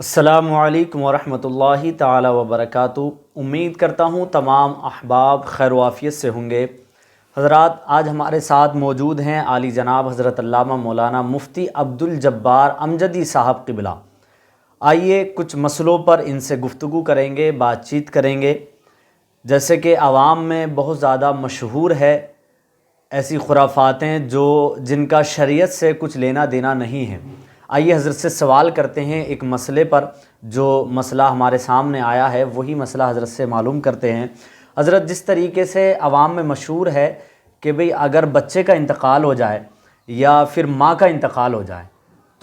السلام علیکم ورحمۃ اللہ تعالی وبرکاتہ۔ امید کرتا ہوں تمام احباب خیر و عافیت سے ہوں گے۔ حضرات، آج ہمارے ساتھ موجود ہیں عالی جناب حضرت علامہ مولانا مفتی عبدالجبار امجدی صاحب قبلہ۔ آئیے کچھ مسئلوں پر ان سے گفتگو کریں گے، بات چیت کریں گے۔ جیسے کہ عوام میں بہت زیادہ مشہور ہے ایسی خرافاتیں جن کا شریعت سے کچھ لینا دینا نہیں ہے۔ آئیے حضرت سے سوال کرتے ہیں ایک مسئلے پر، جو مسئلہ ہمارے سامنے آیا ہے وہی مسئلہ حضرت سے معلوم کرتے ہیں۔ حضرت، جس طریقے سے عوام میں مشہور ہے کہ بھئی اگر بچے کا انتقال ہو جائے یا پھر ماں کا انتقال ہو جائے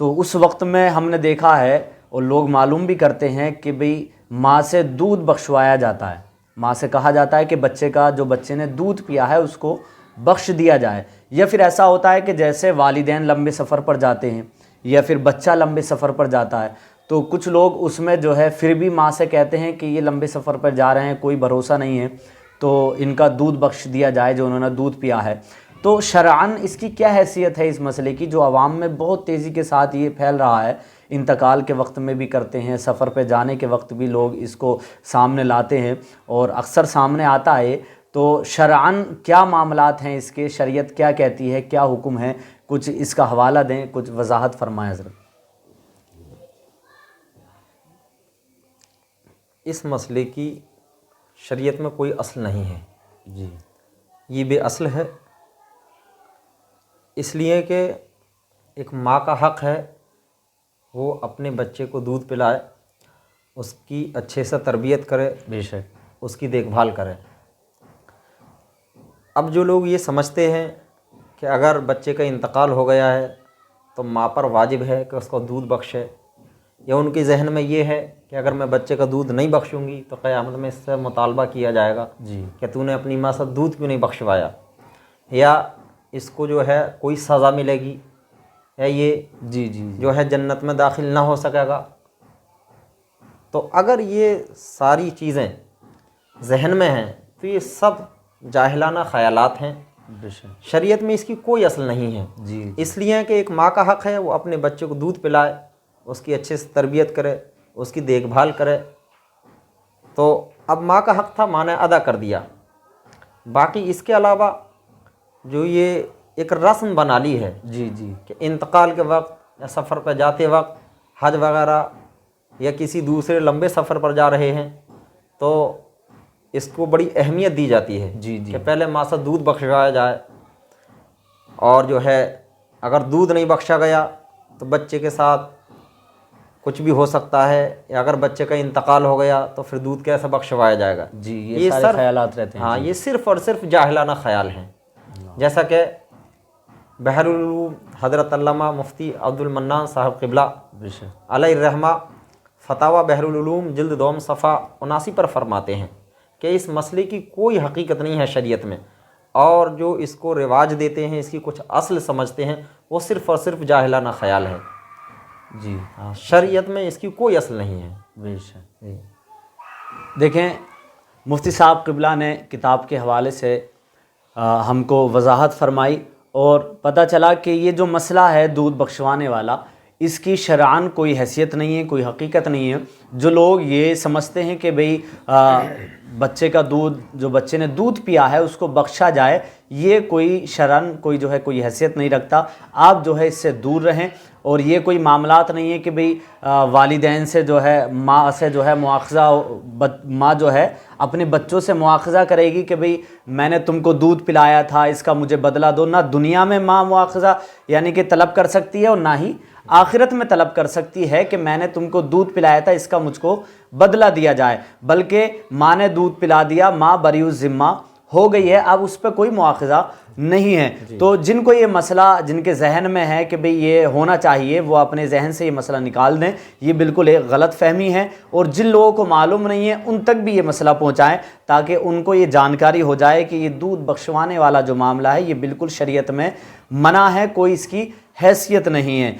تو اس وقت میں ہم نے دیکھا ہے اور لوگ معلوم بھی کرتے ہیں کہ بھئی ماں سے دودھ بخشوایا جاتا ہے۔ ماں سے کہا جاتا ہے کہ بچے نے دودھ پیا ہے اس کو بخش دیا جائے۔ یا پھر ایسا ہوتا ہے کہ جیسے والدین لمبے سفر پر جاتے ہیں یا پھر بچہ لمبے سفر پر جاتا ہے تو کچھ لوگ اس میں پھر بھی ماں سے کہتے ہیں کہ یہ لمبے سفر پر جا رہے ہیں، کوئی بھروسہ نہیں ہے تو ان کا دودھ بخش دیا جائے جو انہوں نے دودھ پیا ہے۔ تو شرعاً اس کی کیا حیثیت ہے اس مسئلے کی، جو عوام میں بہت تیزی کے ساتھ یہ پھیل رہا ہے؟ انتقال کے وقت میں بھی کرتے ہیں، سفر پہ جانے کے وقت بھی لوگ اس کو سامنے لاتے ہیں اور اکثر سامنے آتا ہے۔ تو شرعاً کیا معاملات ہیں اس کے، شریعت کیا کہتی ہے، کیا حکم ہے؟ کچھ اس کا حوالہ دیں، کچھ وضاحت فرمائیں حضرت۔ اس مسئلے کی شریعت میں کوئی اصل نہیں ہے جی، یہ بے اصل ہے، اس لیے کہ ایک ماں کا حق ہے وہ اپنے بچے کو دودھ پلائے، اس کی اچھے سے تربیت کرے، بے شک، اس کی دیکھ بھال کرے۔ اب جو لوگ یہ سمجھتے ہیں کہ اگر بچے کا انتقال ہو گیا ہے تو ماں پر واجب ہے کہ اس کو دودھ بخشے، یا ان کے ذہن میں یہ ہے کہ اگر میں بچے کا دودھ نہیں بخشوں گی تو قیامت میں اس سے مطالبہ کیا جائے گا جی، کہ تو نے اپنی ماں سے دودھ کیوں نہیں بخشوایا، یا اس کو کوئی سزا ملے گی، یا یہ جی جی جنت میں داخل نہ ہو سکے گا۔ تو اگر یہ ساری چیزیں ذہن میں ہیں تو یہ سب جاہلانہ خیالات ہیں، بے شک، شریعت میں اس کی کوئی اصل نہیں ہے۔ جی، اس لیے کہ ایک ماں کا حق ہے وہ اپنے بچے کو دودھ پلائے، اس کی اچھے سے تربیت کرے، اس کی دیکھ بھال کرے۔ تو اب ماں کا حق تھا، ماں نے ادا کر دیا۔ باقی اس کے علاوہ جو یہ ایک رسم بنا لی ہے جی جی، کہ انتقال کے وقت یا سفر پہ جاتے وقت حج وغیرہ یا کسی دوسرے لمبے سفر پر جا رہے ہیں تو اس کو بڑی اہمیت دی جاتی ہے جی جی، کہ پہلے ماں سے دودھ بخشوایا جائے، اور اگر دودھ نہیں بخشا گیا تو بچے کے ساتھ کچھ بھی ہو سکتا ہے، یا اگر بچے کا انتقال ہو گیا تو پھر دودھ کیسے بخشوایا جائے گا۔ جی، یہ سارے خیالات رہتے ہیں۔ ہاں، جی، یہ صرف اور صرف جاہلانہ خیال ہیں۔ جیسا کہ بحر العلوم حضرت علامہ مفتی عبدالمنان صاحب قبلہ بے شک، علیہ الرحمہ فتاوی بحر العلوم جلد 2 صفحہ 79 پر فرماتے ہیں کہ اس مسئلے کی کوئی حقیقت نہیں ہے شریعت میں، اور جو اس کو رواج دیتے ہیں، اس کی کچھ اصل سمجھتے ہیں، وہ صرف اور صرف جاہلانہ خیال ہے۔ جی، شریعت میں اس کی کوئی اصل نہیں ہے۔ بے شک۔ دیکھیں، مفتی صاحب قبلہ نے کتاب کے حوالے سے ہم کو وضاحت فرمائی اور پتہ چلا کہ یہ جو مسئلہ ہے دودھ بخشوانے والا، اس کی شرعاً کوئی حیثیت نہیں ہے، کوئی حقیقت نہیں ہے۔ جو لوگ یہ سمجھتے ہیں کہ بھئی بچے کا دودھ، جو بچے نے دودھ پیا ہے اس کو بخشا جائے، یہ کوئی شرعاً کوئی حیثیت نہیں رکھتا۔ آپ اس سے دور رہیں، اور یہ کوئی معاملات نہیں ہے کہ بھئی والدین سے ماں سے مواخذہ، ماں اپنے بچوں سے مواخذہ کرے گی کہ بھئی میں نے تم کو دودھ پلایا تھا، اس کا مجھے بدلہ دو۔ نہ دنیا میں ماں مواخذہ یعنی کہ طلب کر سکتی ہے، اور نہ ہی آخرت میں طلب کر سکتی ہے کہ میں نے تم کو دودھ پلایا تھا، اس کا مجھ کو بدلہ دیا جائے۔ بلکہ ماں نے دودھ پلا دیا، ماں بری الذمہ ہو گئی ہے، اب اس پہ کوئی مواخذہ نہیں ہے۔ تو جن کو یہ مسئلہ، جن کے ذہن میں ہے کہ بھئی یہ ہونا چاہیے، وہ اپنے ذہن سے یہ مسئلہ نکال دیں۔ یہ بالکل ایک غلط فہمی ہے، اور جن لوگوں کو معلوم نہیں ہے ان تک بھی یہ مسئلہ پہنچائیں تاکہ ان کو یہ جانکاری ہو جائے کہ یہ دودھ بخشوانے والا جو معاملہ ہے یہ بالکل شریعت میں منع ہے، کوئی اس کی حیثیت نہیں ہے۔